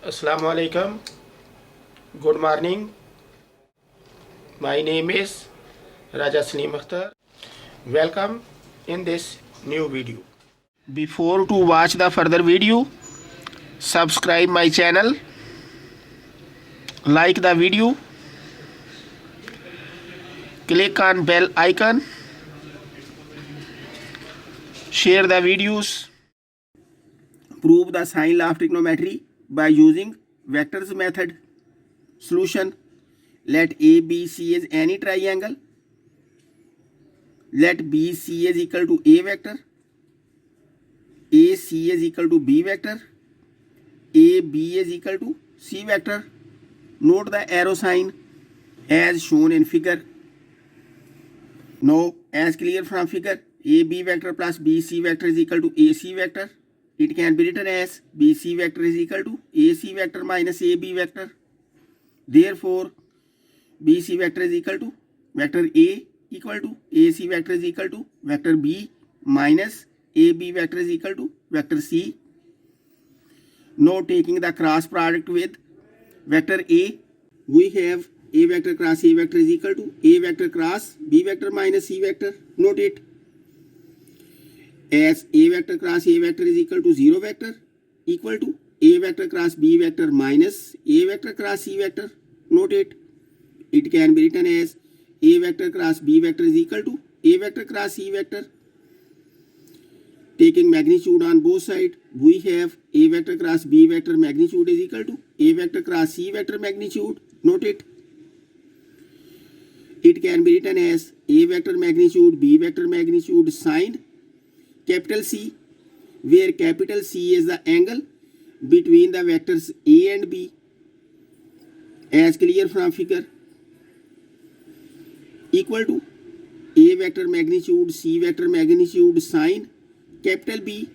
Assalamu alaikum. Good morning. My name is Raja Salim Akhtar. Welcome in this new video. Before to watch the further video, subscribe my channel, like the video, click on bell icon, share the videos. Prove the sine law of trigonometry by using vectors method. Solution: let ABC is any triangle. Let BC is equal to A vector. AC is equal to B vector. AB is equal to C vector. Note the arrow sign as shown in figure. Now, as clear from figure, AB vector plus BC vector is equal to AC vector. It can be written as BC vector is equal to AC vector minus AB vector. Therefore, BC vector is equal to vector A equal to AC vector is equal to vector B minus AB vector is equal to vector C. Now, taking the cross product with vector A, we have A vector cross A vector is equal to A vector cross B vector minus C vector. Note it as A vector cross A vector is equal to 0 vector equal to A vector cross B vector minus A vector cross C vector. Note it. It can be written as A vector cross B vector is equal to A vector cross C vector. Taking magnitude on both sides, we have A vector cross B vector magnitude is equal to A vector cross C vector magnitude. Note it. It can be written as A vector magnitude B vector magnitude sine capital C, where capital C is the angle between the vectors A and B, as clear from figure, equal to A vector magnitude C vector magnitude sine capital B,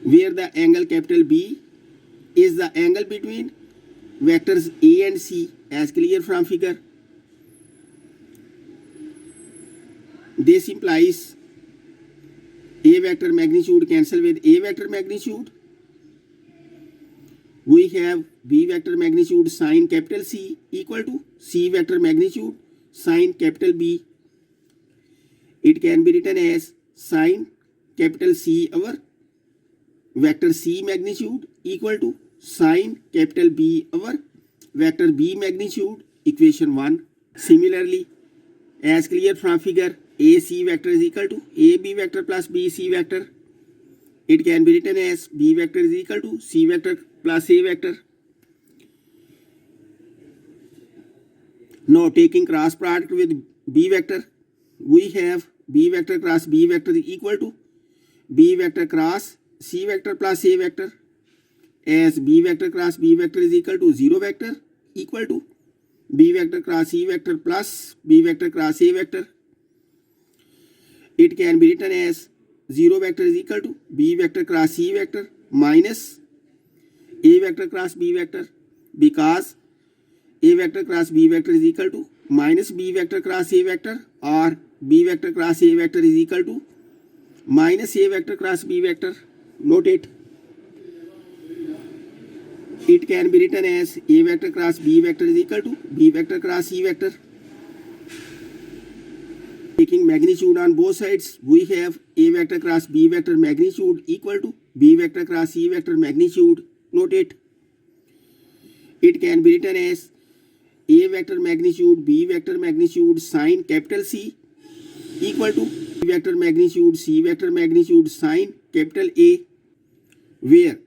where the angle capital B is the angle between vectors A and C, as clear from figure. This implies A vector magnitude cancel with A vector magnitude. We have B vector magnitude sine capital C equal to C vector magnitude sine capital B. It can be written as sine capital C over vector C magnitude equal to sine capital B over vector B magnitude, equation 1. Similarly, as clear from figure, AC vector is equal to AB vector plus BC vector. It can be written as B vector is equal to C vector plus A vector. Now, taking cross product with B vector, we have B vector cross B vector is equal to B vector cross C vector plus A vector, as B vector cross B vector is equal to 0 vector equal to B vector cross C vector plus B vector cross A vector. It can be written as 0 vector is equal to B vector cross C vector minus A vector cross B vector, because A vector cross B vector is equal to minus B vector cross A vector, or B vector cross A vector is equal to minus A vector cross B vector. Note it. It can be written as A vector cross B vector is equal to B vector cross C vector. Taking magnitude on both sides, we have A vector cross B vector magnitude equal to B vector cross C vector magnitude. Note it. It can be written as A vector magnitude B vector magnitude sine capital C equal to B vector magnitude C vector magnitude sine capital A, where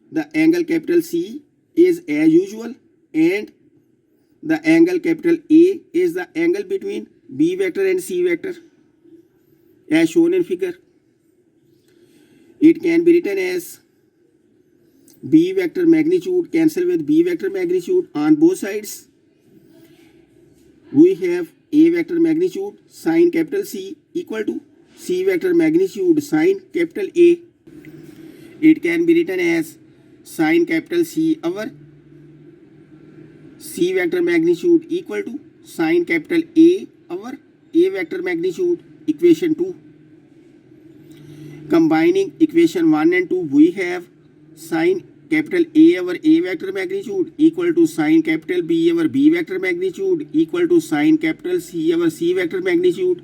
the angle capital C is as usual and the angle capital A is the angle between B vector and C vector, as shown in figure. It can be written as B vector magnitude cancel with B vector magnitude on both sides. We have A vector magnitude sine capital C equal to C vector magnitude sine capital A. It can be written as sine capital C over C vector magnitude equal to sine capital A over A vector magnitude, equation 2. Combining equation 1 and 2, we have sine capital A over A vector magnitude equal to sine capital B over B vector magnitude equal to sine capital C over C vector magnitude,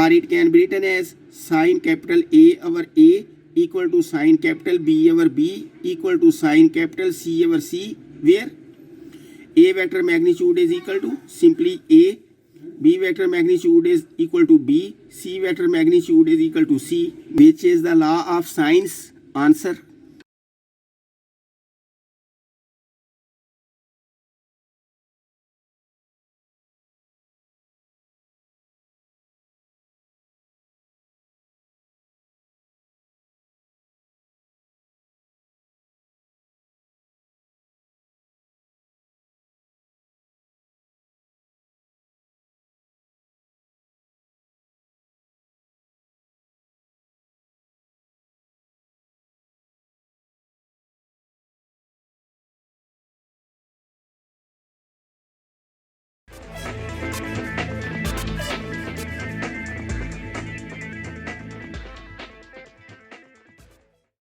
or it can be written as sine capital A over A equal to sine capital B over B equal to sine capital C over C, where A vector magnitude is equal to simply A, B vector magnitude is equal to B, C vector magnitude is equal to C, which is the law of sines. Answer.